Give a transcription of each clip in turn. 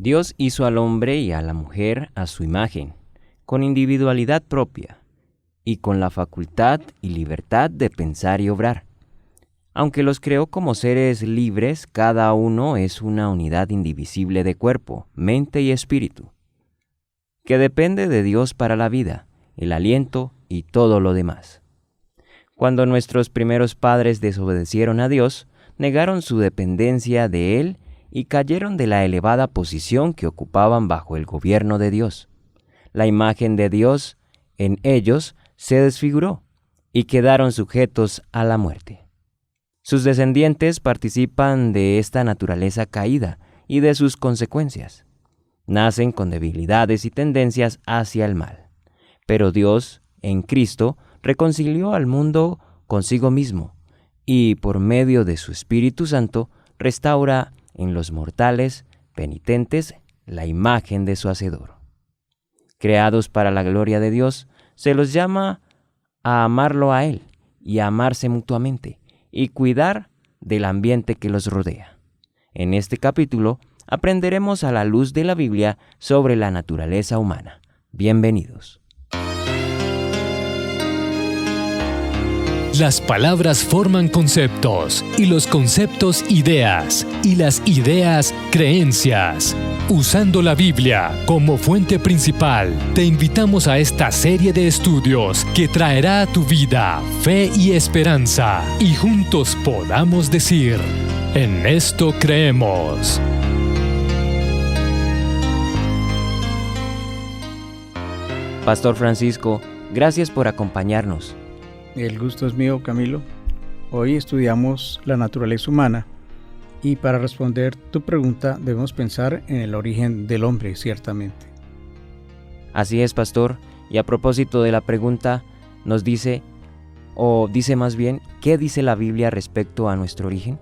Dios hizo al hombre y a la mujer a su imagen, con individualidad propia y con la facultad y libertad de pensar y obrar. Aunque los creó como seres libres, cada uno es una unidad indivisible de cuerpo, mente y espíritu, que depende de Dios para la vida, el aliento y todo lo demás. Cuando nuestros primeros padres desobedecieron a Dios, negaron su dependencia de Él y cayeron de la elevada posición que ocupaban bajo el gobierno de Dios. La imagen de Dios en ellos se desfiguró y quedaron sujetos a la muerte. Sus descendientes participan de esta naturaleza caída y de sus consecuencias. Nacen con debilidades y tendencias hacia el mal. Pero Dios, en Cristo, reconcilió al mundo consigo mismo y, por medio de su Espíritu Santo, restaura en los mortales penitentes la imagen de su Hacedor. Creados para la gloria de Dios, se los llama a amarlo a Él y a amarse mutuamente y cuidar del ambiente que los rodea. En este capítulo aprenderemos a la luz de la Biblia sobre la naturaleza humana. Bienvenidos. Las palabras forman conceptos, y los conceptos ideas, y las ideas creencias. Usando la Biblia como fuente principal, te invitamos a esta serie de estudios que traerá a tu vida fe y esperanza, y juntos podamos decir: en esto creemos. Pastor Francisco, gracias por acompañarnos. El gusto es mío, Camilo. Hoy estudiamos la naturaleza humana y para responder tu pregunta debemos pensar en el origen del hombre, ciertamente. Así es, Pastor. Y a propósito de la pregunta, nos dice, o dice más bien, ¿qué dice la Biblia respecto a nuestro origen?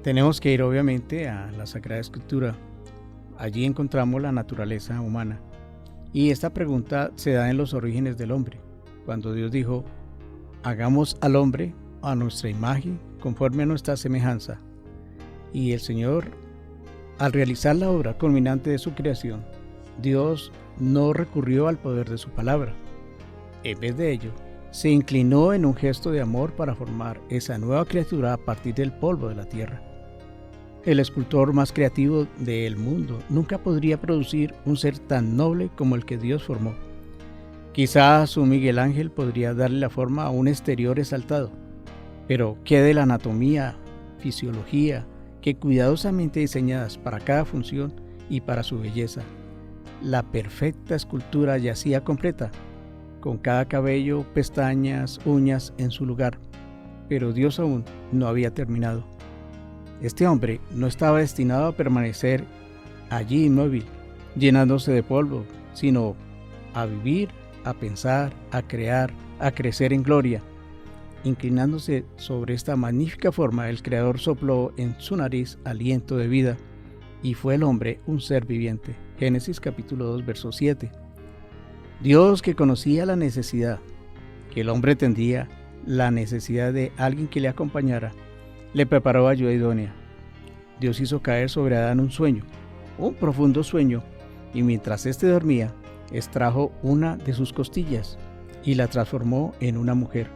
Tenemos que ir obviamente a la Sagrada Escritura. Allí encontramos la naturaleza humana. Y esta pregunta se da en los orígenes del hombre. Cuando Dios dijo: hagamos al hombre a nuestra imagen, conforme a nuestra semejanza. Y el Señor, al realizar la obra culminante de su creación, Dios no recurrió al poder de su palabra. En vez de ello, se inclinó en un gesto de amor para formar esa nueva criatura a partir del polvo de la tierra. El escultor más creativo del mundo nunca podría producir un ser tan noble como el que Dios formó. Quizás su Miguel Ángel podría darle la forma a un exterior exaltado, pero ¿qué de la anatomía, fisiología, que cuidadosamente diseñadas para cada función y para su belleza? La perfecta escultura yacía completa, con cada cabello, pestañas, uñas en su lugar, pero Dios aún no había terminado. Este hombre no estaba destinado a permanecer allí inmóvil, llenándose de polvo, sino a vivir, a pensar, a crear, a crecer en gloria. Inclinándose sobre esta magnífica forma, el Creador sopló en su nariz aliento de vida, y fue el hombre un ser viviente. Génesis capítulo 2, verso 7. Dios, que conocía la necesidad que el hombre tendría, la necesidad de alguien que le acompañara, le preparó ayuda idónea. Dios hizo caer sobre Adán un sueño, un profundo sueño, y mientras éste dormía, extrajo una de sus costillas y la transformó en una mujer.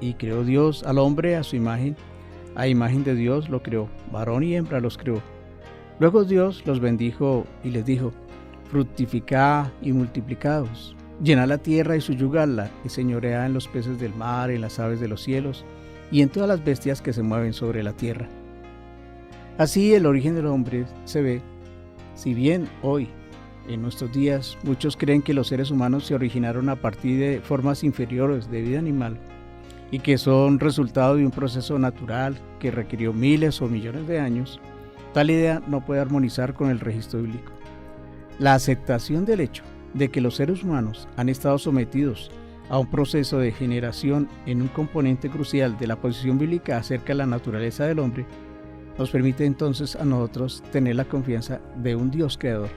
Y creó Dios al hombre a su imagen, a imagen de Dios lo creó, varón y hembra los creó. Luego Dios los bendijo y les dijo: fructificad y multiplicaos, llenad la tierra y suyugadla, y señoread en los peces del mar, en las aves de los cielos, y en todas las bestias que se mueven sobre la tierra. Así el origen del hombre se ve. Si bien hoy, en nuestros días, muchos creen que los seres humanos se originaron a partir de formas inferiores de vida animal y que son resultado de un proceso natural que requirió miles o millones de años, tal idea no puede armonizar con el registro bíblico. La aceptación del hecho de que los seres humanos han estado sometidos a un proceso de generación en un componente crucial de la posición bíblica acerca de la naturaleza del hombre nos permite entonces a nosotros tener la confianza de un Dios creador.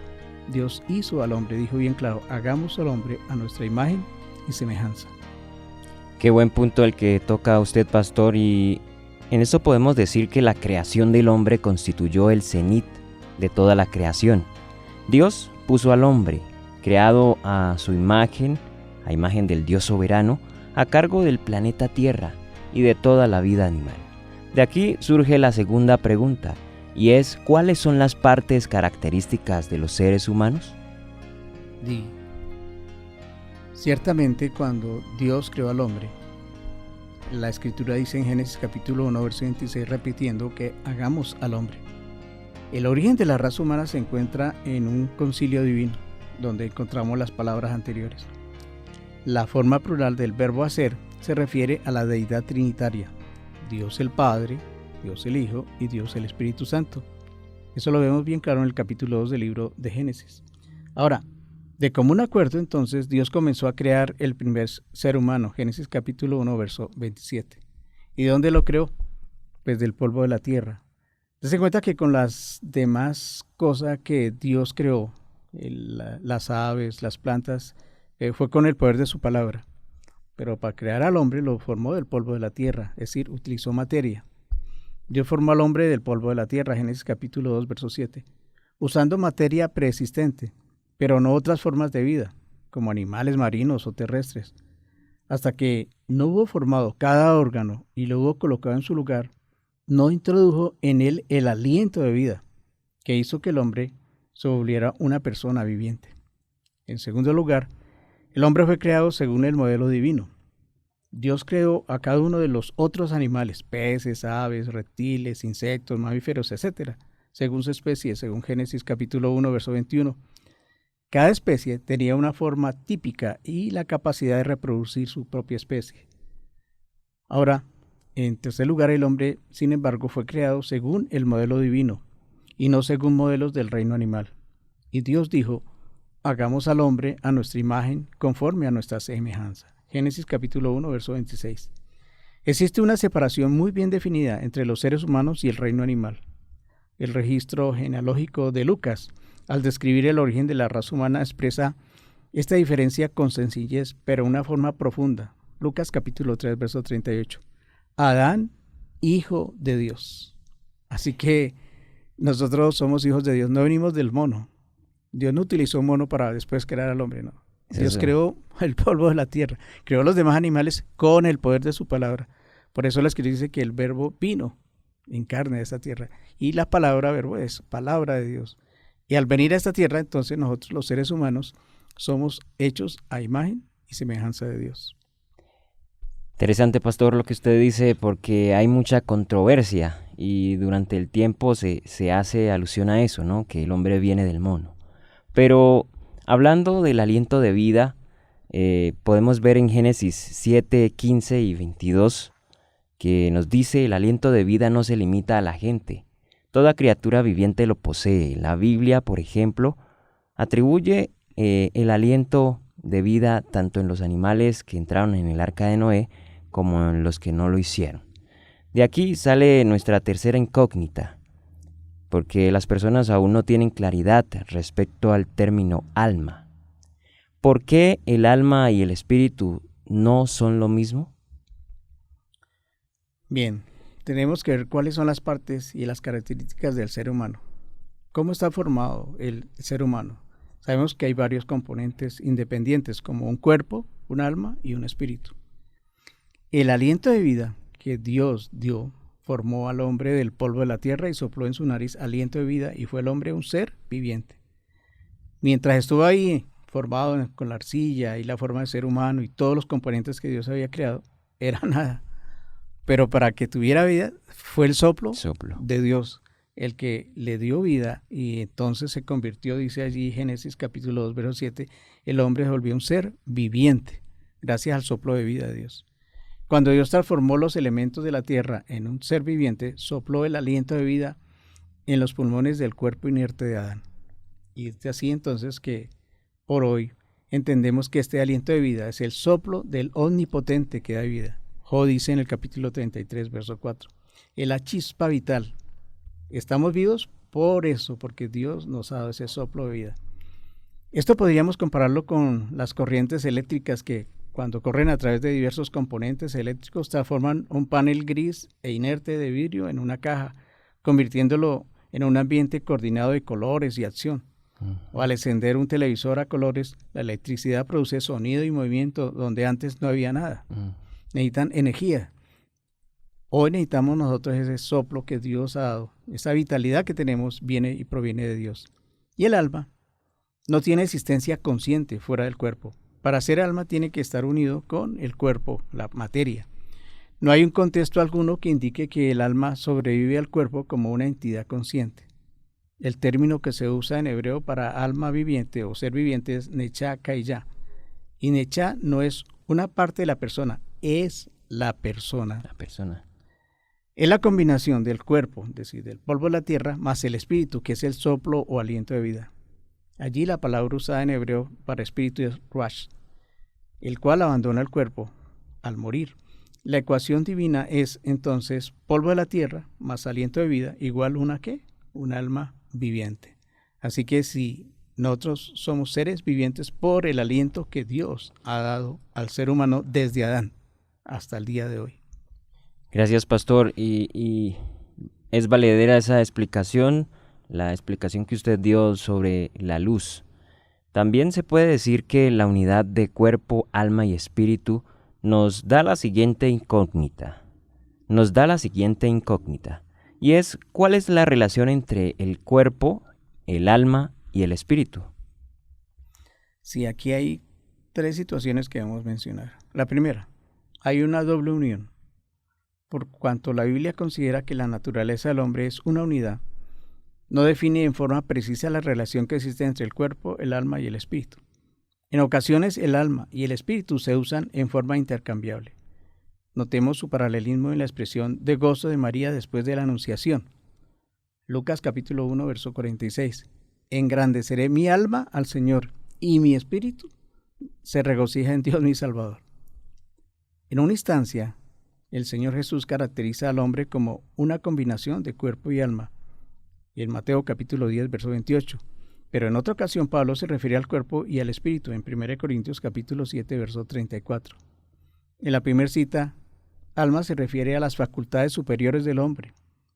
Dios hizo al hombre, dijo bien claro: hagamos al hombre a nuestra imagen y semejanza. Qué buen punto el que toca usted, Pastor, y en eso podemos decir que la creación del hombre constituyó el cenit de toda la creación. Dios puso al hombre, creado a su imagen, a imagen del Dios soberano, a cargo del planeta Tierra y de toda la vida animal. De aquí surge la segunda pregunta, y es: ¿cuáles son las partes características de los seres humanos? Ciertamente, cuando Dios creó al hombre, la Escritura dice en Génesis capítulo 1, verso 26, repitiendo que hagamos al hombre. El origen de la raza humana se encuentra en un concilio divino, donde encontramos las palabras anteriores. La forma plural del verbo hacer se refiere a la deidad trinitaria, Dios el Padre, Dios el Hijo y Dios el Espíritu Santo. Eso lo vemos bien claro en el capítulo 2 del libro de Génesis. Ahora, de común acuerdo, entonces, Dios comenzó a crear el primer ser humano, Génesis capítulo 1, verso 27. ¿Y de dónde lo creó? Pues del polvo de la tierra. Dense cuenta que con las demás cosas que Dios creó, las aves, las plantas, fue con el poder de su palabra. Pero para crear al hombre lo formó del polvo de la tierra, es decir, utilizó materia. Dios formó al hombre del polvo de la tierra, Génesis capítulo 2, verso 7, usando materia preexistente, pero no otras formas de vida, como animales marinos o terrestres. Hasta que no hubo formado cada órgano y lo hubo colocado en su lugar, no introdujo en él el aliento de vida, que hizo que el hombre se volviera una persona viviente. En segundo lugar, el hombre fue creado según el modelo divino. Dios creó a cada uno de los otros animales, peces, aves, reptiles, insectos, mamíferos, etc., según su especie, según Génesis capítulo 1, verso 21. Cada especie tenía una forma típica y la capacidad de reproducir su propia especie. Ahora, en tercer lugar, el hombre, sin embargo, fue creado según el modelo divino y no según modelos del reino animal. Y Dios dijo: hagamos al hombre a nuestra imagen, conforme a nuestra semejanza. Génesis capítulo 1, verso 26. Existe una separación muy bien definida entre los seres humanos y el reino animal. El registro genealógico de Lucas, al describir el origen de la raza humana, expresa esta diferencia con sencillez, pero de una forma profunda. Lucas capítulo 3, verso 38. Adán, hijo de Dios. Así que nosotros somos hijos de Dios, no venimos del mono. Dios no utilizó un mono para después crear al hombre, no. Dios creó el polvo de la tierra, creó los demás animales con el poder de su palabra. Por eso la Escritura dice que el verbo vino en carne de esta tierra. Y la palabra verbo es palabra de Dios. Y al venir a esta tierra, entonces nosotros los seres humanos somos hechos a imagen y semejanza de Dios. Interesante, pastor, lo que usted dice, porque hay mucha controversia y durante el tiempo se hace alusión a eso, ¿no? Que el hombre viene del mono. Pero hablando del aliento de vida, podemos ver en Génesis 7, 15 y 22 que nos dice: el aliento de vida no se limita a la gente. Toda criatura viviente lo posee. La Biblia, por ejemplo, atribuye el aliento de vida tanto en los animales que entraron en el arca de Noé como en los que no lo hicieron. De aquí sale nuestra tercera incógnita, porque las personas aún no tienen claridad respecto al término alma. ¿Por qué el alma y el espíritu no son lo mismo? Bien, tenemos que ver cuáles son las partes y las características del ser humano. ¿Cómo está formado el ser humano? Sabemos que hay varios componentes independientes, como un cuerpo, un alma y un espíritu. El aliento de vida que Dios dio formó al hombre del polvo de la tierra y sopló en su nariz aliento de vida, y fue el hombre un ser viviente. Mientras estuvo ahí formado con la arcilla y la forma de ser humano y todos los componentes que Dios había creado, era nada. Pero para que tuviera vida fue el soplo de Dios el que le dio vida, y entonces se convirtió, dice allí Génesis capítulo 2, verso 7, el hombre se volvió un ser viviente gracias al soplo de vida de Dios. Cuando Dios transformó los elementos de la tierra en un ser viviente, sopló el aliento de vida en los pulmones del cuerpo inerte de Adán. Y es así entonces que por hoy entendemos que este aliento de vida es el soplo del omnipotente que da vida. Job dice en el capítulo 33, verso 4, es la chispa vital. Estamos vivos por eso, porque Dios nos ha dado ese soplo de vida. Esto podríamos compararlo con las corrientes eléctricas que, cuando corren a través de diversos componentes eléctricos, transforman un panel gris e inerte de vidrio en una caja, convirtiéndolo en un ambiente coordinado de colores y acción. O al encender un televisor a colores, la electricidad produce sonido y movimiento donde antes no había nada. Necesitan energía. Hoy necesitamos nosotros ese soplo que Dios ha dado. Esa vitalidad que tenemos viene y proviene de Dios. Y el alma no tiene existencia consciente fuera del cuerpo. Para ser alma tiene que estar unido con el cuerpo, la materia. No hay un contexto alguno que indique que el alma sobrevive al cuerpo como una entidad consciente. El término que se usa en hebreo para alma viviente o ser viviente es nechá kaiyá. Y nechá no es una parte de la persona, es la persona. La persona. Es la combinación del cuerpo, es decir, del polvo de la tierra, más el espíritu, que es el soplo o aliento de vida. Allí la palabra usada en hebreo para espíritu es ruach, el cual abandona el cuerpo al morir. La ecuación divina es entonces polvo de la tierra más aliento de vida igual una ¿qué? Un alma viviente. Así que si nosotros somos seres vivientes por el aliento que Dios ha dado al ser humano desde Adán hasta el día de hoy. Gracias, pastor. Y es valedera esa explicación, la explicación que usted dio sobre la luz. También se puede decir que la unidad de cuerpo, alma y espíritu nos da la siguiente incógnita. Y es, ¿cuál es la relación entre el cuerpo, el alma y el espíritu? Sí, aquí hay 3 situaciones que debemos mencionar. La primera, hay una doble unión. Por cuanto la Biblia considera que la naturaleza del hombre es una unidad, no define en forma precisa la relación que existe entre el cuerpo, el alma y el espíritu. En ocasiones el alma y el espíritu se usan en forma intercambiable. Notemos su paralelismo en la expresión de gozo de María después de la Anunciación. Lucas capítulo 1, verso 46. Engrandeceré mi alma al Señor, y mi espíritu se regocija en Dios mi Salvador. En una instancia, el Señor Jesús caracteriza al hombre como una combinación de cuerpo y alma, en Mateo capítulo 10, verso 28. Pero en otra ocasión Pablo se refiere al cuerpo y al espíritu en 1 Corintios capítulo 7, verso 34. En la primera cita, alma se refiere a las facultades superiores del hombre,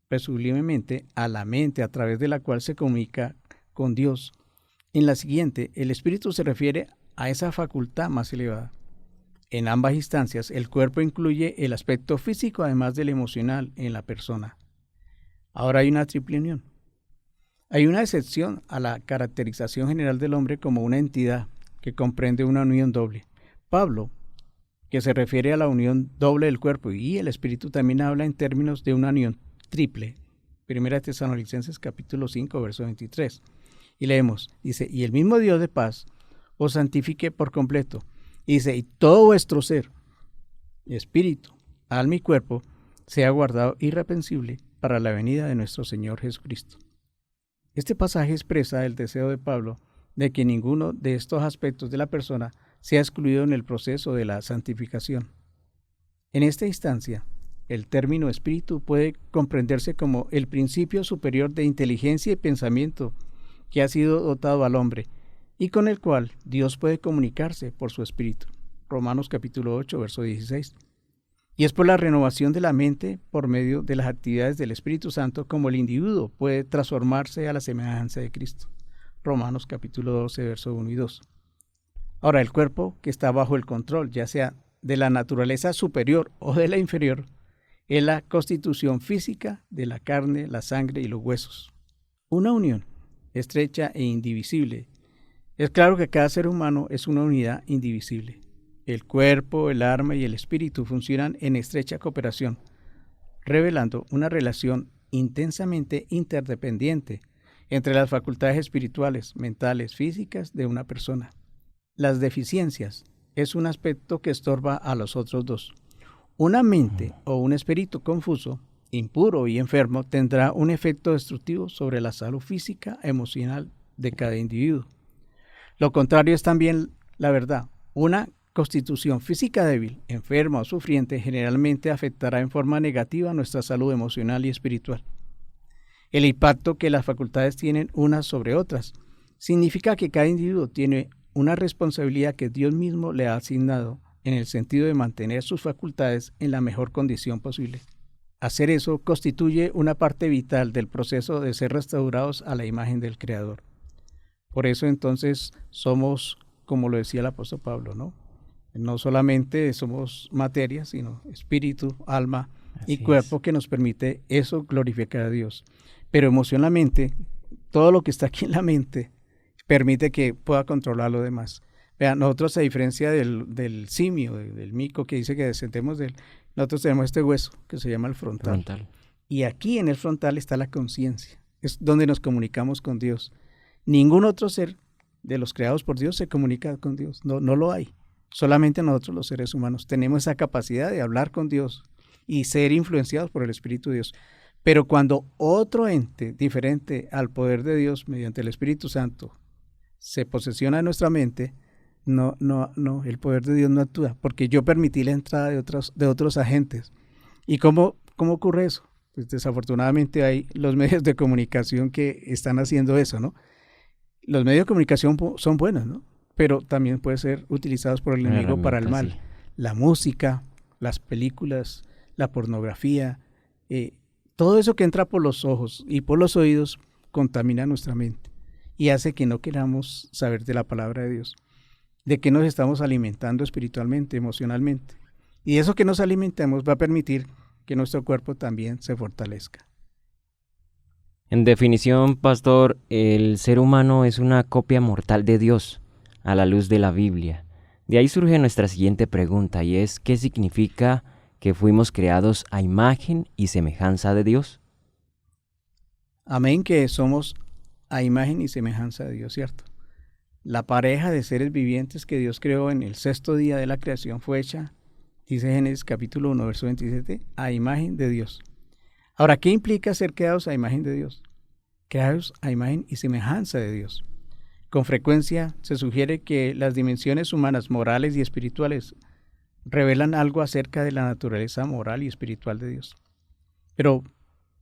presumiblemente a la mente a través de la cual se comunica con Dios. En la siguiente, el espíritu se refiere a esa facultad más elevada. En ambas instancias, el cuerpo incluye el aspecto físico además del emocional en la persona. Ahora hay una triple unión. Hay una excepción a la caracterización general del hombre como una entidad que comprende una unión doble. Pablo, que se refiere a la unión doble del cuerpo y el espíritu, también habla en términos de una unión triple. 1 Tesalonicenses capítulo 5, verso 23. Y leemos, dice, y el mismo Dios de paz os santifique por completo. Y dice, y todo vuestro ser, espíritu, alma y cuerpo, sea guardado irreprensible para la venida de nuestro Señor Jesucristo. Este pasaje expresa el deseo de Pablo de que ninguno de estos aspectos de la persona sea excluido en el proceso de la santificación. En esta instancia, el término espíritu puede comprenderse como el principio superior de inteligencia y pensamiento que ha sido dotado al hombre y con el cual Dios puede comunicarse por su espíritu. Romanos capítulo 8, verso 16. Y es por la renovación de la mente por medio de las actividades del Espíritu Santo como el individuo puede transformarse a la semejanza de Cristo. Romanos capítulo 12, verso 1 y 2. Ahora, el cuerpo que está bajo el control, ya sea de la naturaleza superior o de la inferior, es la constitución física de la carne, la sangre y los huesos. Una unión estrecha e indivisible. Es claro que cada ser humano es una unidad indivisible. El cuerpo, el alma y el espíritu funcionan en estrecha cooperación, revelando una relación intensamente interdependiente entre las facultades espirituales, mentales, físicas de una persona. Las deficiencias es un aspecto que estorba a los otros dos. Una mente o un espíritu confuso, impuro y enfermo tendrá un efecto destructivo sobre la salud física, emocional de cada individuo. Lo contrario es también la verdad. Una constitución física débil, enferma o sufriente generalmente afectará en forma negativa nuestra salud emocional y espiritual. El impacto que las facultades tienen unas sobre otras significa que cada individuo tiene una responsabilidad que Dios mismo le ha asignado en el sentido de mantener sus facultades en la mejor condición posible. hacer eso constituye una parte vital del proceso de ser restaurados a la imagen del Creador. Por eso entonces somos, como lo decía el apóstol Pablo, ¿no? No solamente somos materia, sino espíritu, alma y cuerpo que nos permite eso glorificar a Dios. Pero emocionalmente, todo lo que está aquí en la mente permite que pueda controlar lo demás. Vean, nosotros, a diferencia del simio, del mico que dice que descendemos de él, nosotros tenemos este hueso que se llama el frontal. Y aquí en el frontal está la conciencia, es donde nos comunicamos con Dios. Ningún otro ser de los creados por Dios se comunica con Dios, no lo hay. Solamente nosotros los seres humanos tenemos esa capacidad de hablar con Dios y ser influenciados por el Espíritu de Dios. Pero cuando otro ente diferente al poder de Dios mediante el Espíritu Santo se posesiona en nuestra mente, no, el poder de Dios no actúa, porque yo permití la entrada de otros agentes. ¿Y cómo ocurre eso? Pues desafortunadamente hay los medios de comunicación que están haciendo eso, ¿no? Los medios de comunicación son buenos, ¿no? Pero también pueden ser utilizados por el enemigo para el mal. Sí. La música, las películas, la pornografía, todo eso que entra por los ojos y por los oídos contamina nuestra mente y hace que no queramos saber de la palabra de Dios, de que nos estamos alimentando espiritualmente, emocionalmente. Y eso que nos alimentamos va a permitir que nuestro cuerpo también se fortalezca. En definición, pastor, el ser humano es una copia mortal de Dios a la luz de la Biblia. De ahí surge nuestra siguiente pregunta, y es: ¿qué significa que fuimos creados a imagen y semejanza de Dios? Amén, que somos a imagen y semejanza de Dios, ¿cierto? La pareja de seres vivientes que Dios creó en el sexto día de la creación fue hecha, dice Génesis capítulo 1, verso 27, a imagen de Dios. Ahora, ¿qué implica ser creados a imagen de Dios? Creados a imagen y semejanza de Dios. Con frecuencia se sugiere que las dimensiones humanas, morales y espirituales revelan algo acerca de la naturaleza moral y espiritual de Dios. Pero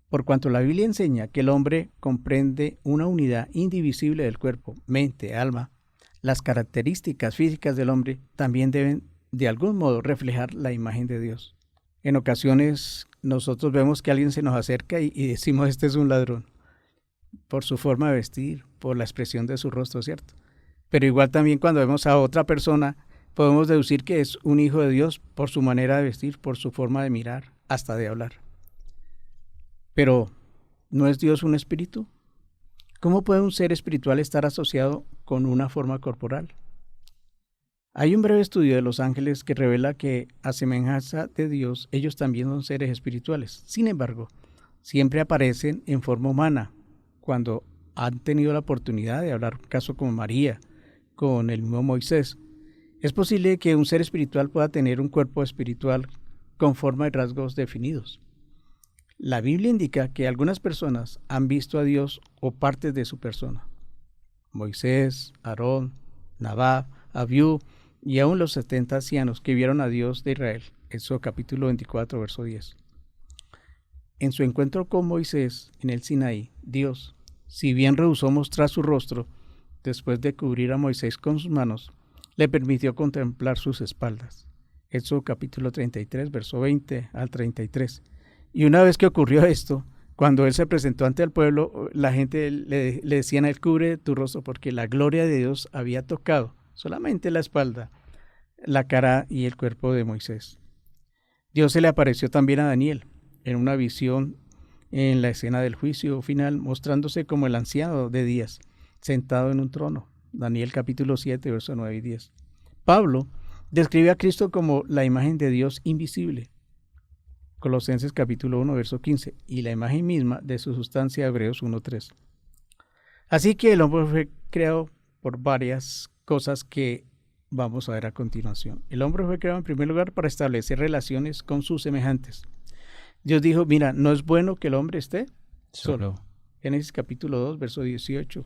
por cuanto la Biblia enseña que el hombre comprende una unidad indivisible del cuerpo, mente, alma, las características físicas del hombre también deben de algún modo reflejar la imagen de Dios. En ocasiones nosotros vemos que alguien se nos acerca y decimos: este es un ladrón, por su forma de vestir, por la expresión de su rostro, ¿cierto? Pero igual también cuando vemos a otra persona podemos deducir que es un hijo de Dios por su manera de vestir, por su forma de mirar, hasta de hablar. Pero, ¿no es Dios un espíritu? ¿Cómo puede un ser espiritual estar asociado con una forma corporal? Hay un breve estudio de los ángeles que revela que, a semejanza de Dios, ellos también son seres espirituales. Sin embargo, siempre aparecen en forma humana, cuando han tenido la oportunidad de hablar, caso como María, con el mismo Moisés. Es posible que un ser espiritual pueda tener un cuerpo espiritual con forma y rasgos definidos. La Biblia indica que algunas personas han visto a Dios o partes de su persona. Moisés, Aarón, Nadab, Abiú y aún los 70 ancianos que vieron a Dios de Israel. Éxodo capítulo 24, verso 10. En su encuentro con Moisés en el Sinaí, Dios, si bien rehusó mostrar su rostro, después de cubrir a Moisés con sus manos, le permitió contemplar sus espaldas. Éxodo capítulo 33, verso 20 al 33. Y una vez que ocurrió esto, cuando él se presentó ante el pueblo, la gente le decían a él: cubre tu rostro, porque la gloria de Dios había tocado solamente la espalda, la cara y el cuerpo de Moisés. Dios se le apareció también a Daniel en una visión en la escena del juicio final, mostrándose como el anciano de días, sentado en un trono. Daniel capítulo 7, versos 9 y 10. Pablo describe a Cristo como la imagen de Dios invisible. Colosenses capítulo 1, verso 15, y la imagen misma de su sustancia, Hebreos 1:3. Así que el hombre fue creado por varias cosas que vamos a ver a continuación. El hombre fue creado en primer lugar para establecer relaciones con sus semejantes. Dios dijo: mira, no es bueno que el hombre esté solo. Génesis capítulo 2, verso 18.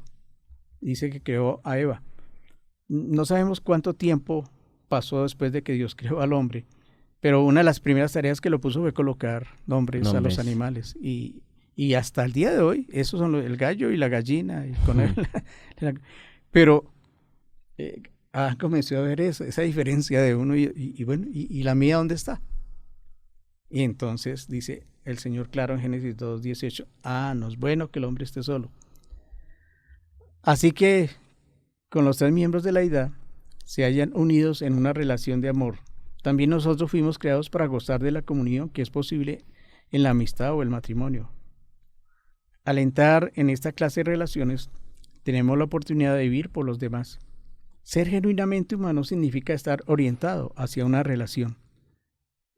Dice que creó a Eva. No sabemos cuánto tiempo pasó después de que Dios creó al hombre, pero una de las primeras tareas que lo puso fue colocar nombres a los animales. Y hasta el día de hoy, esos son el gallo y la gallina. Y con él, pero comenzó a ver esa diferencia de uno y bueno, ¿y la mía dónde está? Y entonces dice: el Señor claro en Génesis 2:18. No es bueno que el hombre esté solo. Así que con los tres miembros de la deidad se hallan unidos en una relación de amor. También nosotros fuimos creados para gozar de la comunión que es posible en la amistad o el matrimonio. Al entrar en esta clase de relaciones, tenemos la oportunidad de vivir por los demás. Ser genuinamente humano significa estar orientado hacia una relación.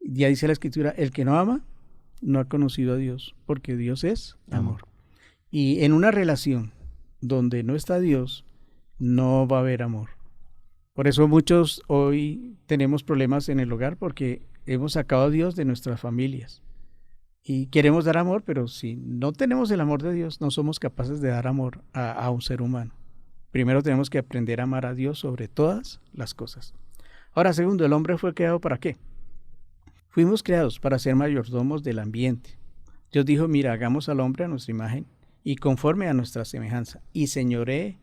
Ya dice la Escritura, el que no ama no ha conocido a Dios, porque Dios es amor. Y en una relación donde no está Dios, no va a haber amor. Por eso muchos hoy tenemos problemas en el hogar, porque hemos sacado a Dios de nuestras familias. Y queremos dar amor, pero si no tenemos el amor de Dios, no somos capaces de dar amor a un ser humano. Primero tenemos que aprender a amar a Dios sobre todas las cosas. Ahora, segundo, ¿el hombre fue creado para qué? Fuimos creados para ser mayordomos del ambiente. Dios dijo, mira, hagamos al hombre a nuestra imagen y conforme a nuestra semejanza, y señoree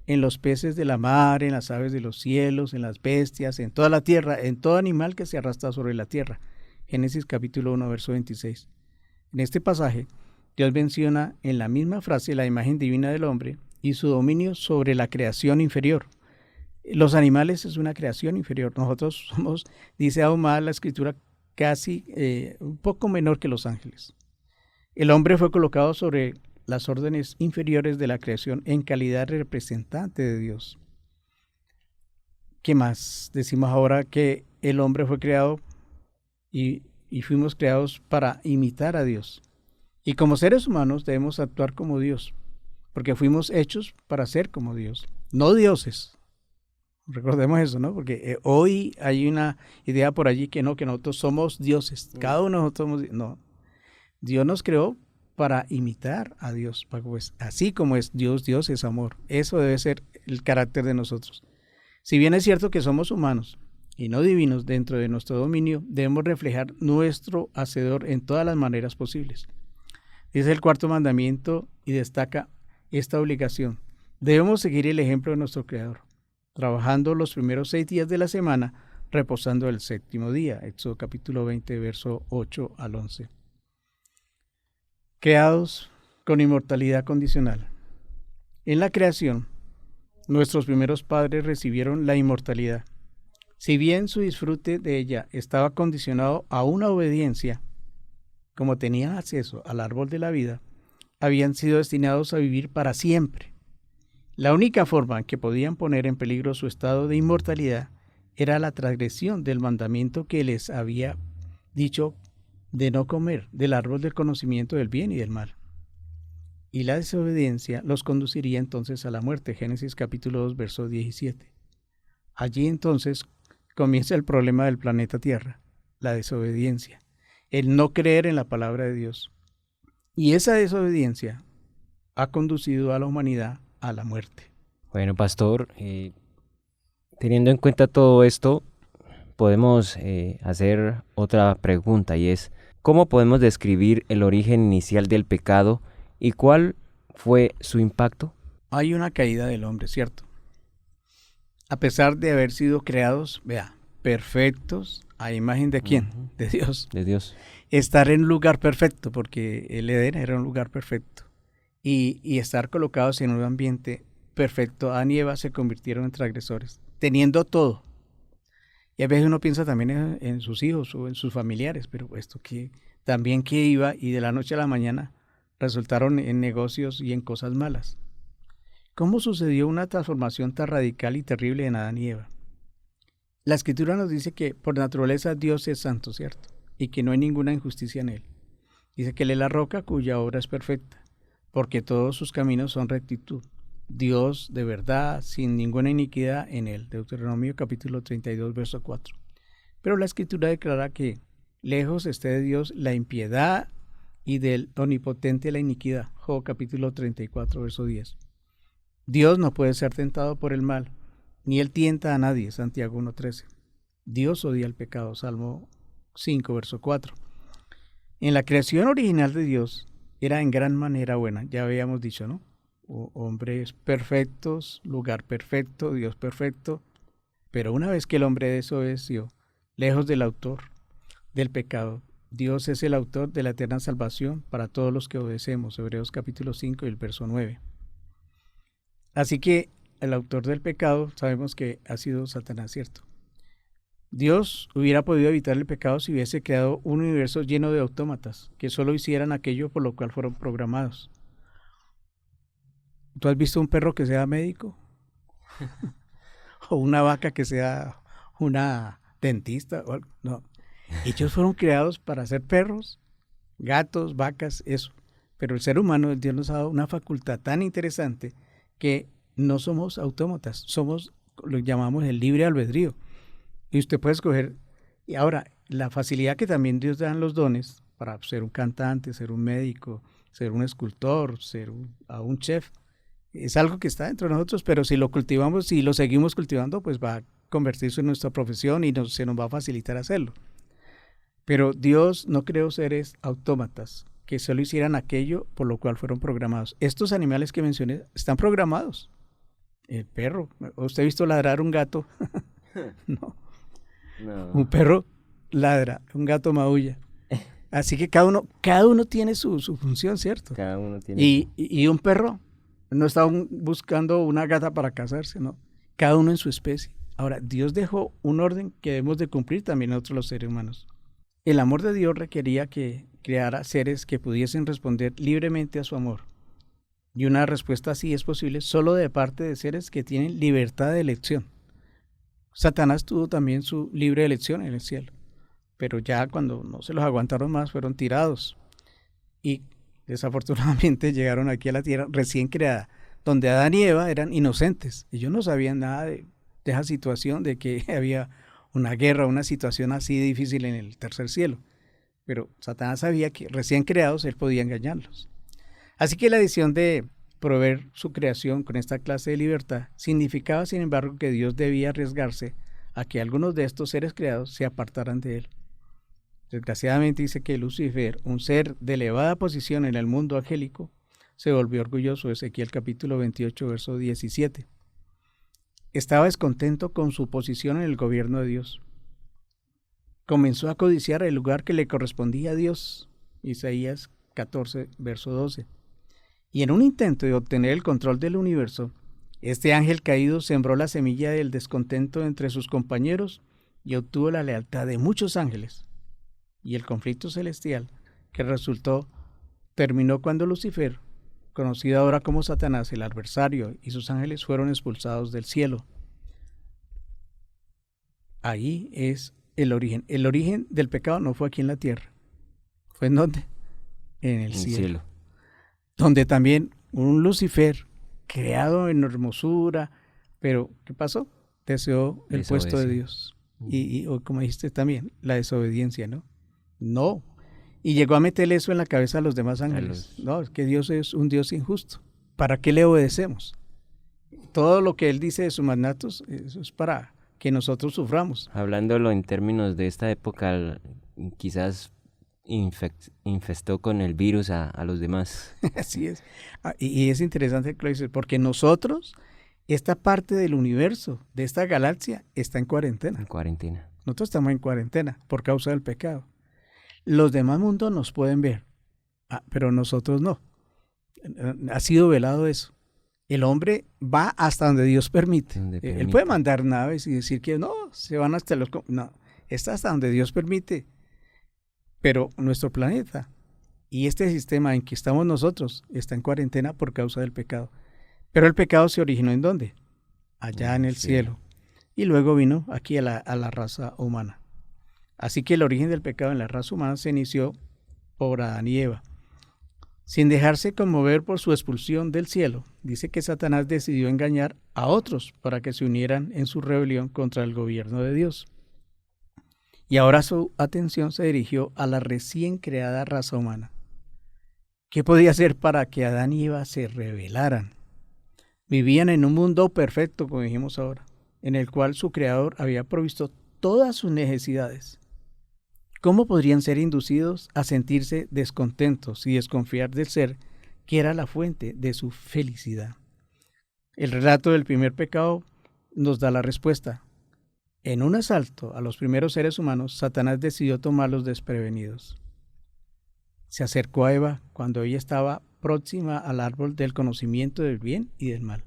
en los peces de la mar, en las aves de los cielos, en las bestias, en toda la tierra, en todo animal que se arrastra sobre la tierra. Génesis capítulo 1, verso 26. En este pasaje, Dios menciona en la misma frase la imagen divina del hombre y su dominio sobre la creación inferior. Los animales es una creación inferior. Nosotros somos, dice aún más la Escritura, casi un poco menor que los ángeles. El hombre fue colocado sobre las órdenes inferiores de la creación en calidad de representante de Dios. ¿Qué más? Decimos ahora que el hombre fue creado y fuimos creados para imitar a Dios. Y como seres humanos debemos actuar como Dios, porque fuimos hechos para ser como Dios, no dioses. Recordemos eso, ¿no? Porque hoy hay una idea por allí que nosotros somos dioses. Cada uno de nosotros somos. No. Dios nos creó para imitar a Dios. Pues, así como es Dios, Dios es amor. Eso debe ser el carácter de nosotros. Si bien es cierto que somos humanos y no divinos dentro de nuestro dominio, debemos reflejar nuestro Hacedor en todas las maneras posibles. Dice el cuarto mandamiento y destaca esta obligación. Debemos seguir el ejemplo de nuestro Creador, trabajando los primeros 6 días de la semana, reposando el séptimo día. Éxodo capítulo 20, verso 8 al 11. Creados con inmortalidad condicional. En la creación, nuestros primeros padres recibieron la inmortalidad. Si bien su disfrute de ella estaba condicionado a una obediencia, como tenían acceso al árbol de la vida, habían sido destinados a vivir para siempre. La única forma en que podían poner en peligro su estado de inmortalidad era la transgresión del mandamiento que les había dicho de no comer del árbol del conocimiento del bien y del mal. Y la desobediencia los conduciría entonces a la muerte. Génesis capítulo 2, verso 17. Allí entonces comienza el problema del planeta Tierra, la desobediencia, el no creer en la palabra de Dios. Y esa desobediencia ha conducido a la humanidad a la muerte. Bueno, pastor, teniendo en cuenta todo esto, podemos hacer otra pregunta y es, ¿cómo podemos describir el origen inicial del pecado y cuál fue su impacto? Hay una caída del hombre, ¿cierto? A pesar de haber sido creados, perfectos, ¿a imagen de quién? Uh-huh. De Dios. De Dios. Estar en un lugar perfecto, porque el Edén era un lugar perfecto. Y estar colocados en un ambiente perfecto, Adán y Eva se convirtieron en transgresores, teniendo todo. Y a veces uno piensa también en sus hijos o en sus familiares, pero esto que también que iba y de la noche a la mañana resultaron en negocios y en cosas malas. ¿Cómo sucedió una transformación tan radical y terrible en Adán y Eva? La Escritura nos dice que por naturaleza Dios es santo, ¿cierto? Y que no hay ninguna injusticia en él. Dice que él es la roca cuya obra es perfecta, porque todos sus caminos son rectitud. Dios de verdad, sin ninguna iniquidad en él. Deuteronomio capítulo 32, verso 4. Pero la Escritura declara que lejos esté de Dios la impiedad y del omnipotente la iniquidad. Job capítulo 34, verso 10. Dios no puede ser tentado por el mal, ni él tienta a nadie. Santiago 1:13. Dios odia el pecado. Salmo 5, verso 4. En la creación original de Dios era en gran manera buena, ya habíamos dicho, ¿no? Hombres perfectos, lugar perfecto, Dios perfecto. Pero una vez que el hombre desobedeció, lejos del autor del pecado, Dios es el autor de la eterna salvación para todos los que obedecemos. Hebreos capítulo 5 y el verso 9. Así que el autor del pecado sabemos que ha sido Satanás, ¿cierto? Dios hubiera podido evitar el pecado si hubiese creado un universo lleno de autómatas que solo hicieran aquello por lo cual fueron programados. ¿Tú has visto un perro que sea médico? ¿O una vaca que sea una dentista? O algo? No. Ellos fueron creados para ser perros, gatos, vacas, eso. Pero el ser humano, Dios nos ha dado una facultad tan interesante que no somos autómatas, somos lo que llamamos el libre albedrío. Y usted puede escoger. Y ahora, la facilidad que también Dios da en los dones para ser un cantante, ser un médico, ser un escultor, ser un chef, es algo que está dentro de nosotros, pero si lo cultivamos, si lo seguimos cultivando, pues va a convertirse en nuestra profesión y se nos va a facilitar hacerlo. Pero Dios no creó seres autómatas que solo hicieran aquello por lo cual fueron programados. Estos animales que mencioné están programados. El perro, ¿usted ha visto ladrar un gato? No. Un perro ladra, un gato maulla. Así que cada uno tiene su función, ¿cierto? Cada uno tiene. Y un perro no está buscando una gata para casarse, ¿no? Cada uno en su especie. Ahora, Dios dejó un orden que debemos de cumplir también nosotros los seres humanos. El amor de Dios requería que creara seres que pudiesen responder libremente a su amor. Y una respuesta así es posible solo de parte de seres que tienen libertad de elección. Satanás tuvo también su libre elección en el cielo, pero ya cuando no se los aguantaron más fueron tirados y desafortunadamente llegaron aquí a la tierra recién creada, donde Adán y Eva eran inocentes. Ellos no sabían nada de esa situación, de que había una guerra, una situación así difícil en el tercer cielo. Pero Satanás sabía que recién creados él podía engañarlos. Así que la decisión de proveer su creación con esta clase de libertad significaba, sin embargo, que Dios debía arriesgarse a que algunos de estos seres creados se apartaran de él. Desgraciadamente dice que Lucifer, un ser de elevada posición en el mundo angélico, se volvió orgulloso. Ezequiel capítulo 28, verso 17. Estaba descontento con su posición en el gobierno de Dios. Comenzó a codiciar el lugar que le correspondía a Dios. Isaías 14, verso 12. Y en un intento de obtener el control del universo, este ángel caído sembró la semilla del descontento entre sus compañeros y obtuvo la lealtad de muchos ángeles. Y el conflicto celestial que resultó terminó cuando Lucifer, conocido ahora como Satanás, el adversario, y sus ángeles fueron expulsados del cielo. Ahí es el origen. El origen del pecado no fue aquí en la tierra. ¿Fue en dónde? En el cielo. Donde también un Lucifer, creado en hermosura, pero ¿qué pasó? Deseó el puesto de Dios. Y como dijiste también, la desobediencia, ¿no? No. Y llegó a meterle eso en la cabeza a los demás ángeles. No, es que Dios es un Dios injusto. ¿Para qué le obedecemos? Todo lo que Él dice de sus mandatos, eso es para que nosotros suframos. Hablándolo en términos de esta época, quizás infestó con el virus a los demás. Así es. Y es interesante que lo dices, porque nosotros, esta parte del universo, de esta galaxia, está en cuarentena. En cuarentena. Nosotros estamos en cuarentena por causa del pecado. Los demás mundos nos pueden ver, pero nosotros no. Ha sido velado eso. El hombre va hasta donde Dios permite. Él puede mandar naves y decir que no, se van hasta los... No, está hasta donde Dios permite. Pero nuestro planeta y este sistema en que estamos nosotros está en cuarentena por causa del pecado. Pero el pecado se originó ¿en dónde? Allá en el cielo. Y luego vino aquí a la raza humana. Así que el origen del pecado en la raza humana se inició por Adán y Eva. Sin dejarse conmover por su expulsión del cielo, dice que Satanás decidió engañar a otros para que se unieran en su rebelión contra el gobierno de Dios. Y ahora su atención se dirigió a la recién creada raza humana. ¿Qué podía hacer para que Adán y Eva se rebelaran? Vivían en un mundo perfecto, como dijimos ahora, en el cual su creador había provisto todas sus necesidades. ¿Cómo podrían ser inducidos a sentirse descontentos y desconfiar del ser que era la fuente de su felicidad? El relato del primer pecado nos da la respuesta. En un asalto a los primeros seres humanos, Satanás decidió tomarlos desprevenidos. Se acercó a Eva cuando ella estaba próxima al árbol del conocimiento del bien y del mal.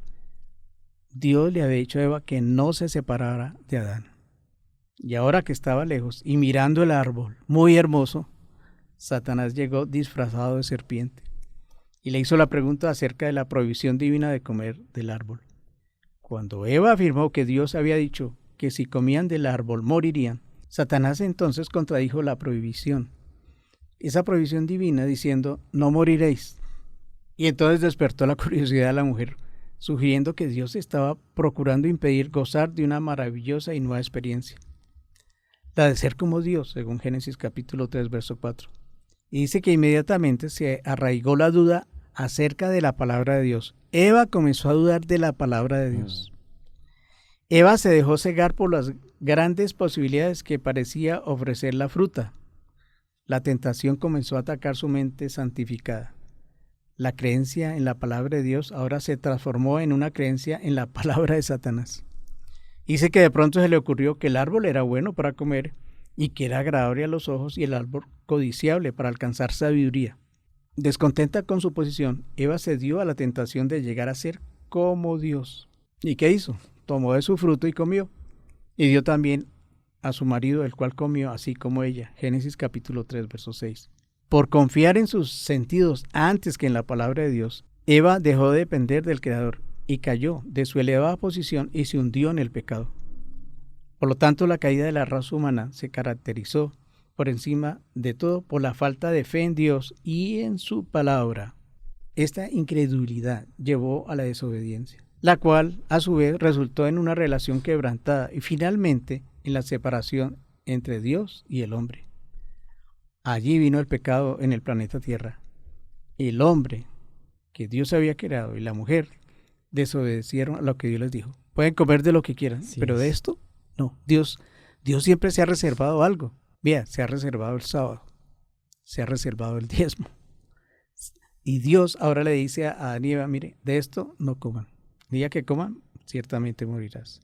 Dios le había dicho a Eva que no se separara de Adán. Y ahora que estaba lejos y mirando el árbol, muy hermoso, Satanás llegó disfrazado de serpiente y le hizo la pregunta acerca de la prohibición divina de comer del árbol. Cuando Eva afirmó que Dios había dicho que si comían del árbol morirían, Satanás entonces contradijo la prohibición, esa prohibición divina, diciendo, no moriréis. Y entonces despertó la curiosidad de la mujer, sugiriendo que Dios estaba procurando impedir gozar de una maravillosa y nueva experiencia, la de ser como Dios, según Génesis capítulo 3, verso 4. Y dice que inmediatamente se arraigó la duda acerca de la palabra de Dios. Eva comenzó a dudar de la palabra de Dios. Eva se dejó cegar por las grandes posibilidades que parecía ofrecer la fruta. La tentación comenzó a atacar su mente santificada. La creencia en la palabra de Dios ahora se transformó en una creencia en la palabra de Satanás. Dice que de pronto se le ocurrió que el árbol era bueno para comer y que era agradable a los ojos y el árbol codiciable para alcanzar sabiduría. Descontenta con su posición, Eva cedió a la tentación de llegar a ser como Dios. ¿Y qué hizo? Tomó de su fruto y comió. Y dio también a su marido, el cual comió así como ella. Génesis capítulo 3, verso 6. Por confiar en sus sentidos antes que en la palabra de Dios, Eva dejó de depender del Creador y cayó de su elevada posición y se hundió en el pecado. Por lo tanto, la caída de la raza humana se caracterizó por encima de todo por la falta de fe en Dios y en su palabra. Esta incredulidad llevó a la desobediencia, la cual a su vez resultó en una relación quebrantada y finalmente en la separación entre Dios y el hombre. Allí vino el pecado en el planeta Tierra. El hombre que Dios había creado y la mujer desobedecieron a lo que Dios les dijo. Pueden comer de lo que quieran, pero de esto no. Dios siempre se ha reservado algo. Vea, se ha reservado el sábado, se ha reservado el diezmo. Y Dios ahora le dice a Adán y Eva, mire, de esto no coman. El día que coman, ciertamente morirás.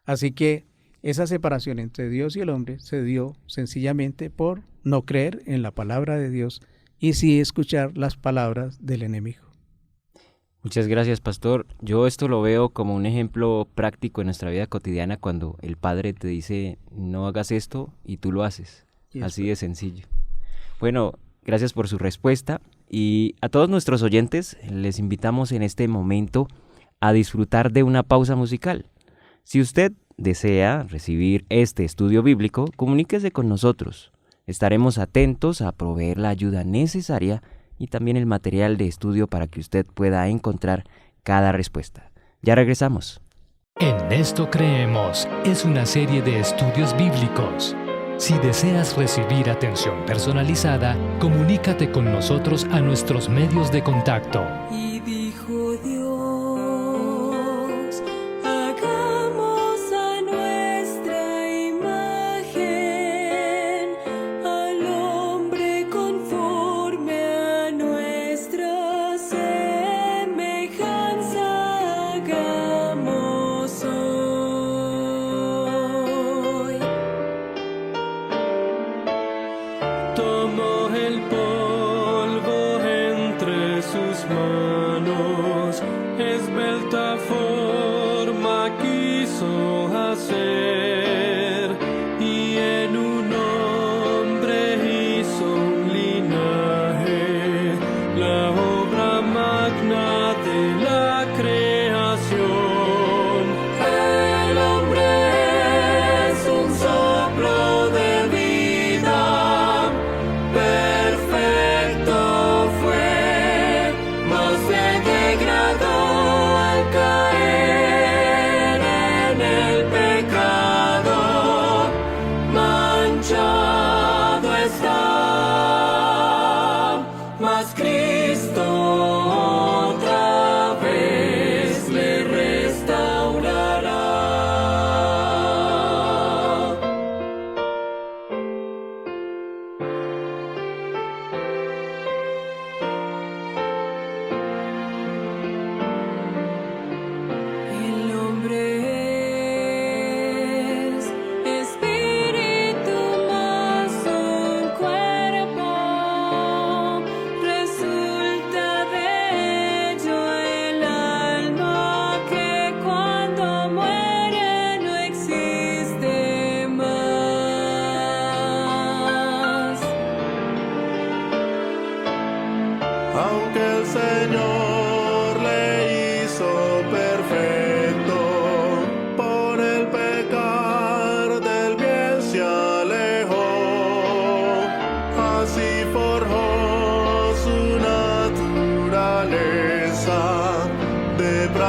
Así que esa separación entre Dios y el hombre se dio sencillamente por no creer en la palabra de Dios y sí escuchar las palabras del enemigo. Muchas gracias, pastor. Yo esto lo veo como un ejemplo práctico en nuestra vida cotidiana cuando el padre te dice no hagas esto y tú lo haces. Así de sencillo. Bueno, gracias por su respuesta y a todos nuestros oyentes les invitamos en este momento a disfrutar de una pausa musical. Si usted desea recibir este estudio bíblico, comuníquese con nosotros. Estaremos atentos a proveer la ayuda necesaria y también el material de estudio para que usted pueda encontrar cada respuesta. Ya regresamos. En esto creemos es una serie de estudios bíblicos. Si deseas recibir atención personalizada, comunícate con nosotros a nuestros medios de contacto. Y dijo Dios, hagamos a nuestra imagen al hombre conforme a nuestra semejanza, hagamos hoy. Tomó el polvo entre sus manos, esbelta forma quiso hacer, y en un hombre hizo un linaje, la obra magna de la creación. El hombre es un soplo de vida, perfecto fue, mas se degradó al caer en el pecado, manchado está, mas Cristo otra vez le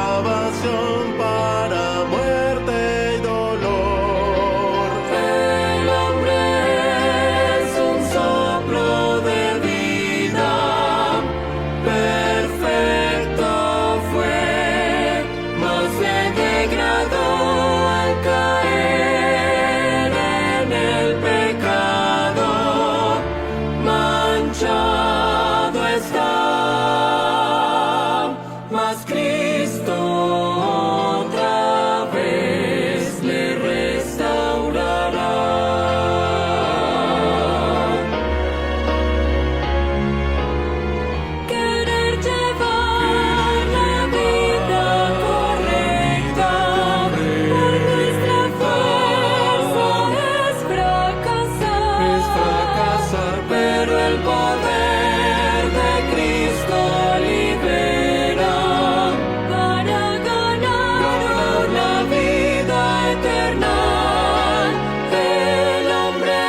salvación para muerte y dolor. El hombre es un soplo de vida, perfecto fue, mas se degradó al caer en el pecado, manchado está, mas Cristo otra vez le restaurará. Querer llevar la vida correcta por nuestra fuerza es fracasar, Pero el poder de Cristo libera para ganar la vida eterna. El hombre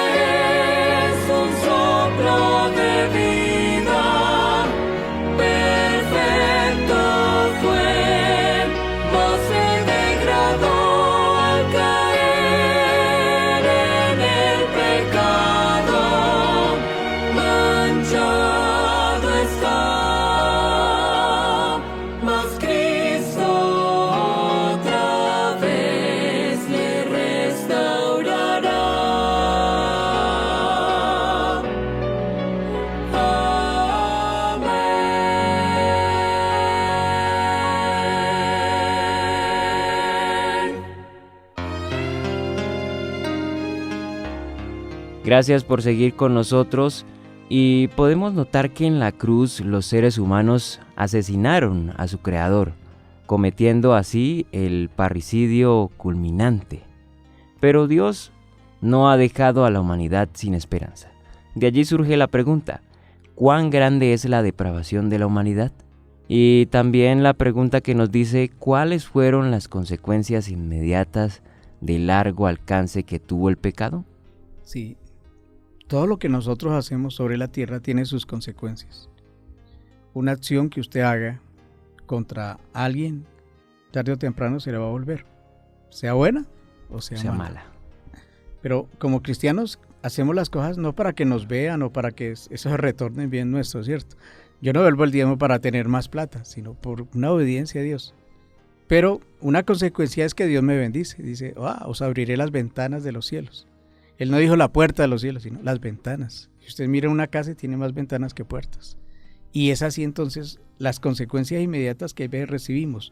es un soplo de vida, perfecto fue, mas se degradó al caer en el pecado, manchado está, mas Cristo otra vez le restaurará. Amén. Gracias por seguir con nosotros y podemos notar que en la cruz los seres humanos asesinaron a su creador, cometiendo así el parricidio culminante. Pero Dios no ha dejado a la humanidad sin esperanza. De allí surge la pregunta, ¿cuán grande es la depravación de la humanidad? Y también la pregunta que nos dice, ¿cuáles fueron las consecuencias inmediatas de largo alcance que tuvo el pecado? Sí, todo lo que nosotros hacemos sobre la tierra tiene sus consecuencias. Una acción que usted haga contra alguien, tarde o temprano se le va a volver, sea buena o sea mala. Pero como cristianos hacemos las cosas no para que nos vean o para que eso se retorne bien nuestro, ¿cierto? Yo no vuelvo el diezmo para tener más plata, sino por una obediencia a Dios. Pero una consecuencia es que Dios me bendice. Dice, os abriré las ventanas de los cielos. Él no dijo la puerta de los cielos, sino las ventanas. Si usted mira una casa, tiene más ventanas que puertas. Y es así entonces las consecuencias inmediatas que recibimos.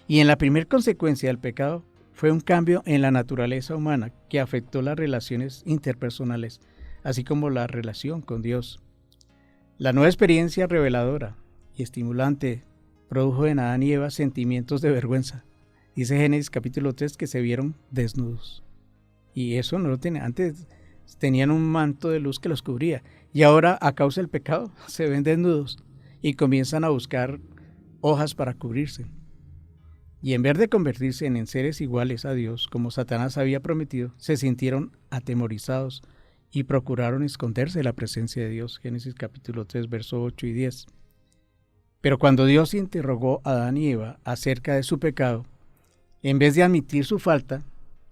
Y en la primera consecuencia del pecado fue un cambio en la naturaleza humana que afectó las relaciones interpersonales, así como la relación con Dios. La nueva experiencia reveladora y estimulante produjo en Adán y Eva sentimientos de vergüenza. Dice Génesis capítulo 3 que se vieron desnudos. Y eso no lo tenían. Antes tenían un manto de luz que los cubría. Y ahora, a causa del pecado, se ven desnudos y comienzan a buscar hojas para cubrirse. Y en vez de convertirse en seres iguales a Dios, como Satanás había prometido, se sintieron atemorizados y procuraron esconderse de la presencia de Dios. Génesis capítulo 3, verso 8 y 10. Pero cuando Dios interrogó a Adán y Eva acerca de su pecado, en vez de admitir su falta,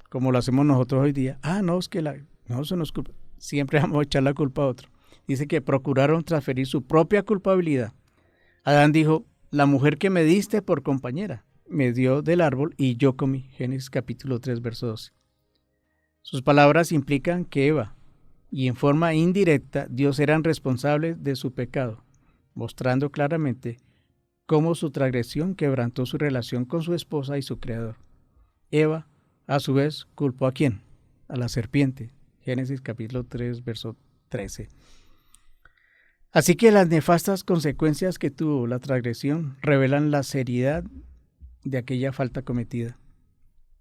como lo hacemos nosotros hoy día, no, es que no, eso no es culpa, siempre vamos a echar la culpa a otro. Dice que procuraron transferir su propia culpabilidad. Adán dijo, la mujer que me diste por compañera, me dio del árbol y yo comí. Génesis capítulo 3, verso 12. Sus palabras implican que Eva, y en forma indirecta, Dios eran responsables de su pecado, mostrando claramente cómo su transgresión quebrantó su relación con su esposa y su creador. Eva, a su vez, culpó ¿a quién? A la serpiente. Génesis capítulo 3, verso 13. Así que las nefastas consecuencias que tuvo la transgresión revelan la seriedad de aquella falta cometida.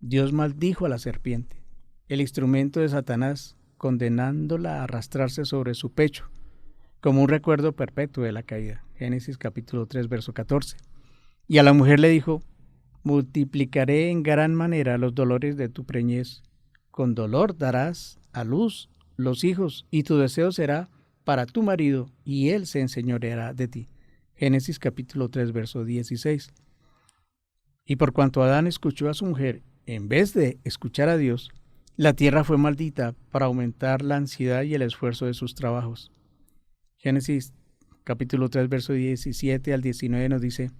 Dios maldijo a la serpiente, el instrumento de Satanás, condenándola a arrastrarse sobre su pecho, como un recuerdo perpetuo de la caída. Génesis capítulo 3, verso 14. Y a la mujer le dijo, multiplicaré en gran manera los dolores de tu preñez. Con dolor darás a luz los hijos, y tu deseo será para tu marido, y él se enseñoreará de ti. Génesis capítulo 3, verso 16. Y por cuanto Adán escuchó a su mujer, en vez de escuchar a Dios, la tierra fue maldita para aumentar la ansiedad y el esfuerzo de sus trabajos. Génesis capítulo 3, verso 17 al 19 nos dice: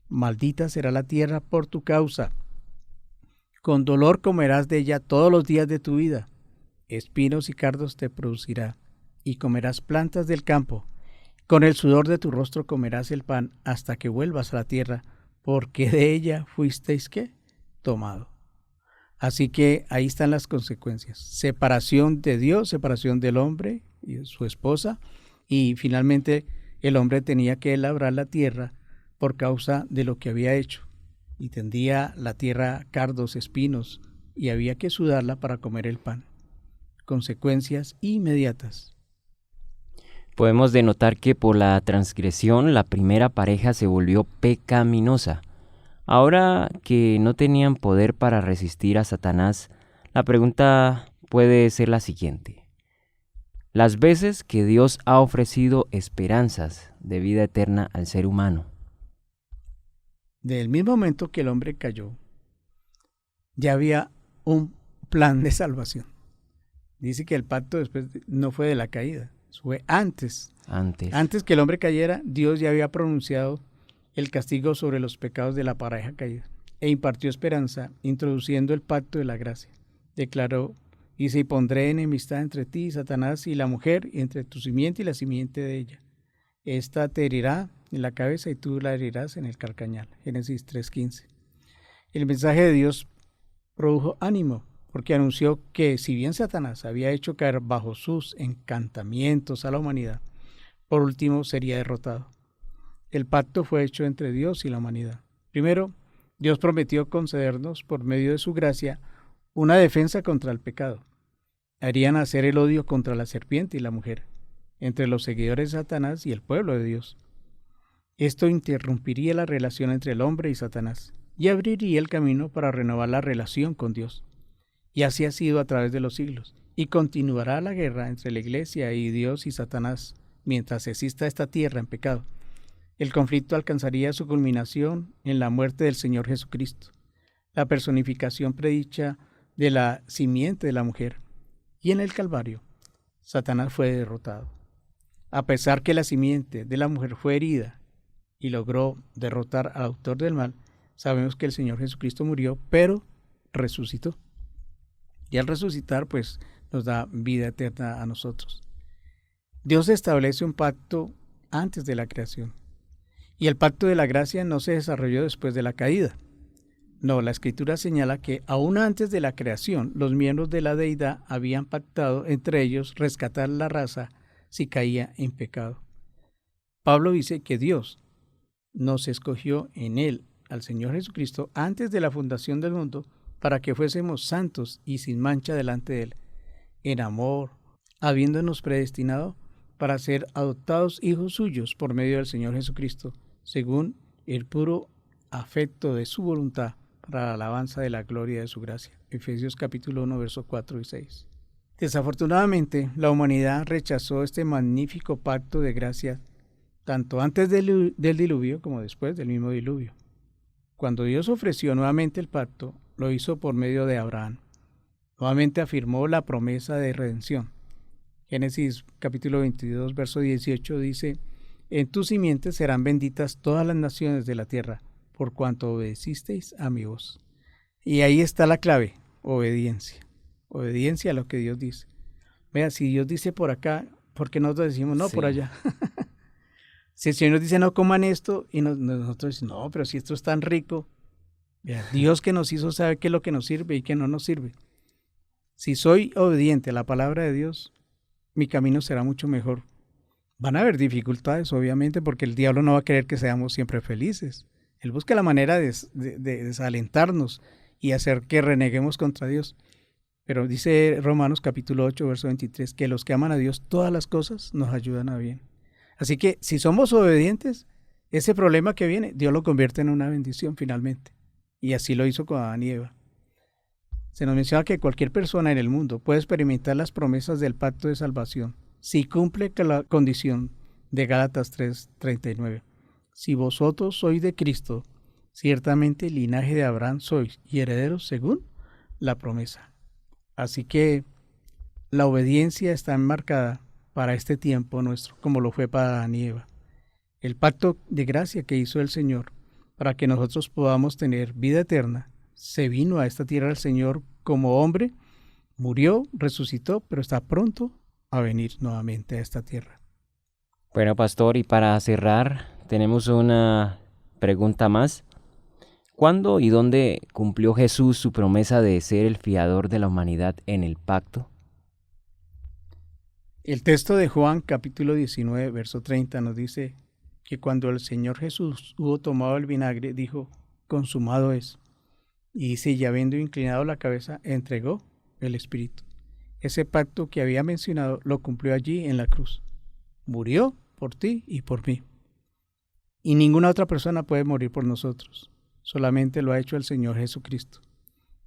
maldita será la tierra por tu causa. Con dolor comerás de ella todos los días de tu vida. Espinos y cardos te producirá, y comerás plantas del campo. Con el sudor de tu rostro comerás el pan hasta que vuelvas a la tierra, porque de ella fuisteis, ¿qué? Tomado. Así que ahí están las consecuencias. Separación de Dios, separación del hombre y de su esposa, y finalmente el hombre tenía que labrar la tierra por causa de lo que había hecho. Y tendía la tierra cardos, espinos, y había que sudarla para comer el pan. Consecuencias inmediatas. Podemos denotar que por la transgresión la primera pareja se volvió pecaminosa. Ahora que no tenían poder para resistir a Satanás, la pregunta puede ser la siguiente: las veces que Dios ha ofrecido esperanzas de vida eterna al ser humano. Del mismo momento que el hombre cayó, ya había un plan de salvación. Dice que el pacto después no fue de la caída, fue antes. Antes que el hombre cayera, Dios ya había pronunciado el castigo sobre los pecados de la pareja caída e impartió esperanza, introduciendo el pacto de la gracia. Declaró, dice: y pondré enemistad entre ti, Satanás, y la mujer, y entre tu simiente y la simiente de ella. Esta te herirá en la cabeza y tú la herirás en el calcañal. Génesis 3:15. El mensaje de Dios produjo ánimo, porque anunció que si bien Satanás había hecho caer bajo sus encantamientos a la humanidad, por último sería derrotado. El pacto fue hecho entre Dios y la humanidad. Primero, Dios prometió concedernos, por medio de su gracia, una defensa contra el pecado. Haría nacer el odio contra la serpiente y la mujer, entre los seguidores de Satanás y el pueblo de Dios. Esto interrumpiría la relación entre el hombre y Satanás y abriría el camino para renovar la relación con Dios. Y así ha sido a través de los siglos, y continuará la guerra entre la Iglesia y Dios y Satanás mientras exista esta tierra en pecado. El conflicto alcanzaría su culminación en la muerte del Señor Jesucristo, la personificación predicha de la simiente de la mujer, y en el Calvario, Satanás fue derrotado. A pesar que la simiente de la mujer fue herida y logró derrotar al autor del mal, sabemos que el Señor Jesucristo murió, pero resucitó. Y al resucitar, pues, nos da vida eterna a nosotros. Dios establece un pacto antes de la creación. Y el pacto de la gracia no se desarrolló después de la caída. No, la Escritura señala que aún antes de la creación, los miembros de la deidad habían pactado entre ellos rescatar la raza si caía en pecado. Pablo dice que Dios nos escogió en Él, al Señor Jesucristo, antes de la fundación del mundo, para que fuésemos santos y sin mancha delante de Él, en amor, habiéndonos predestinado para ser adoptados hijos suyos por medio del Señor Jesucristo, según el puro afecto de su voluntad, para la alabanza de la gloria de su gracia. Efesios capítulo 1, versos 4 y 6. Desafortunadamente, la humanidad rechazó este magnífico pacto de gracia tanto antes del diluvio como después del mismo diluvio. Cuando Dios ofreció nuevamente el pacto, lo hizo por medio de Abraham. Nuevamente afirmó la promesa de redención. Génesis capítulo 22, verso 18 dice: en tu simiente serán benditas todas las naciones de la tierra, por cuanto obedecisteis a mi voz. Y ahí está la clave: obediencia. Obediencia a lo que Dios dice. Vea, si Dios dice por acá, ¿por qué nosotros decimos no, por allá? Si el Señor nos dice no coman esto, y nosotros decimos no, pero si esto es tan rico. Vea, Dios que nos hizo sabe qué es lo que nos sirve y qué no nos sirve. Si soy obediente a la palabra de Dios, mi camino será mucho mejor. Van a haber dificultades, obviamente, porque el diablo no va a querer que seamos siempre felices. Él busca la manera de desalentarnos y hacer que reneguemos contra Dios. Pero dice Romanos capítulo 8, verso 23, que los que aman a Dios, todas las cosas nos ayudan a bien. Así que si somos obedientes, ese problema que viene, Dios lo convierte en una bendición finalmente. Y así lo hizo con Adán y Eva. Se nos menciona que cualquier persona en el mundo puede experimentar las promesas del pacto de salvación si cumple con la condición de Gálatas 3:39. Si vosotros sois de Cristo, Ciertamente linaje de Abraham sois y herederos según la promesa. Así que la obediencia está enmarcada para este tiempo nuestro, como lo fue para Adán y Eva. El pacto de gracia que hizo el Señor para que nosotros podamos tener vida eterna, se vino a esta tierra el Señor como hombre, murió, resucitó, pero está pronto a venir nuevamente a esta tierra. Bueno, pastor, y para cerrar, tenemos una pregunta más. ¿Cuándo y dónde cumplió Jesús su promesa de ser el fiador de la humanidad en el pacto? El texto de Juan capítulo 19, verso 30 nos dice que cuando el Señor Jesús hubo tomado el vinagre, dijo, consumado es. Y dice, y habiendo inclinado la cabeza, entregó el Espíritu. Ese pacto que había mencionado lo cumplió allí en la cruz. Murió por ti y por mí. Y ninguna otra persona puede morir por nosotros. Solamente lo ha hecho el Señor Jesucristo.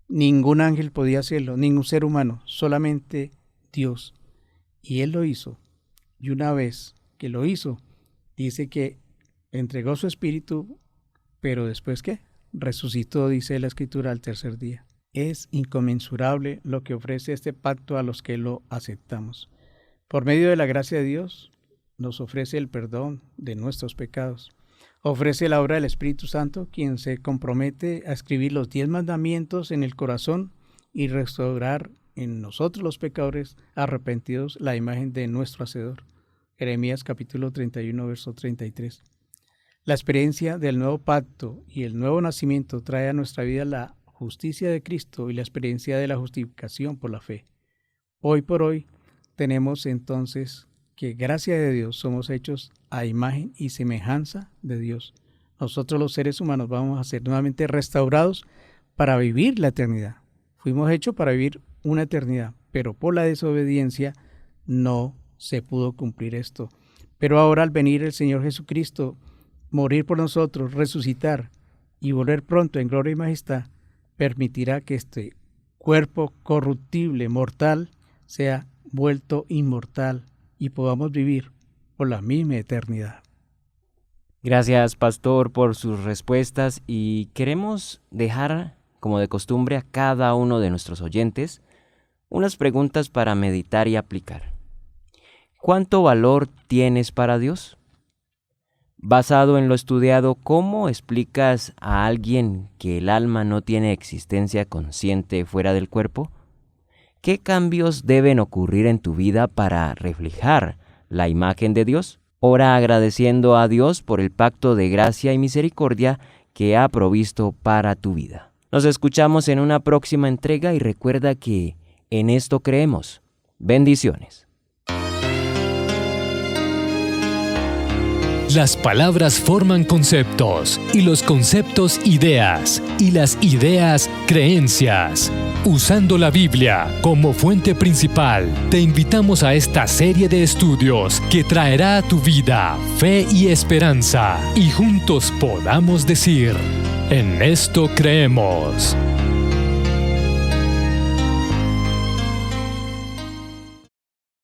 Ningún ángel podía hacerlo, ningún ser humano, solamente Dios. Y Él lo hizo. Y una vez que lo hizo, dice que entregó su espíritu, pero después ¿qué? Resucitó, dice la Escritura, al tercer día. Es inconmensurable lo que ofrece este pacto a los que lo aceptamos. Por medio de la gracia de Dios, nos ofrece el perdón de nuestros pecados. Ofrece la obra del Espíritu Santo, quien se compromete a escribir los 10 mandamientos en el corazón y restaurar en nosotros los pecadores arrepentidos la imagen de nuestro Hacedor. Jeremías capítulo 31, verso 33. La experiencia del nuevo pacto y el nuevo nacimiento trae a nuestra vida la justicia de Cristo y la experiencia de la justificación por la fe. Hoy por hoy tenemos entonces que gracias a Dios somos hechos a imagen y semejanza de Dios. Nosotros los seres humanos vamos a ser nuevamente restaurados para vivir la eternidad. Fuimos hechos para vivir una eternidad, pero por la desobediencia no se pudo cumplir esto. Pero ahora al venir el Señor Jesucristo, morir por nosotros, resucitar y volver pronto en gloria y majestad, permitirá que este cuerpo corruptible, mortal, sea vuelto inmortal y podamos vivir por la misma eternidad. Gracias, pastor, por sus respuestas, y queremos dejar, como de costumbre, a cada uno de nuestros oyentes unas preguntas para meditar y aplicar. ¿Cuánto valor tienes para Dios? Basado en lo estudiado, ¿cómo explicas a alguien que el alma no tiene existencia consciente fuera del cuerpo? ¿Qué cambios deben ocurrir en tu vida para reflejar la imagen de Dios? Ora agradeciendo a Dios por el pacto de gracia y misericordia que ha provisto para tu vida. Nos escuchamos en una próxima entrega y recuerda que en esto creemos. Bendiciones. Las palabras forman conceptos, y los conceptos ideas, y las ideas creencias. Usando la Biblia como fuente principal, te invitamos a esta serie de estudios que traerá a tu vida fe y esperanza, y juntos podamos decir, en esto creemos.